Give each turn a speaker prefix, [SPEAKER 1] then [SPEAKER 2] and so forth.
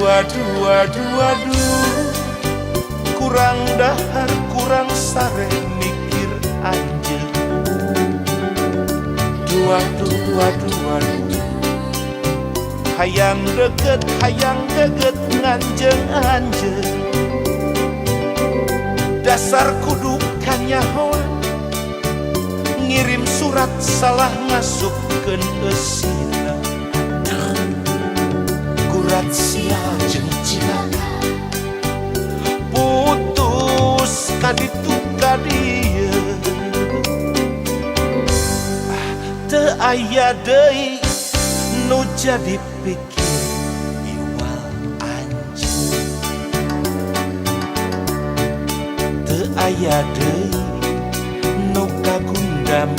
[SPEAKER 1] aduh, kurang dahar kurang sare mikir anjeun. Aduh, hayang deket nganjeng-anjeun. Dasar kudu kanyahoan, ngirim surat salah ngasupkeun eusina. Gurat sia jeung cilaka, putus kaditu kadieu. Teu aya deui nu jadi pikir iwal anjeun. Teu aya deui nu kagundam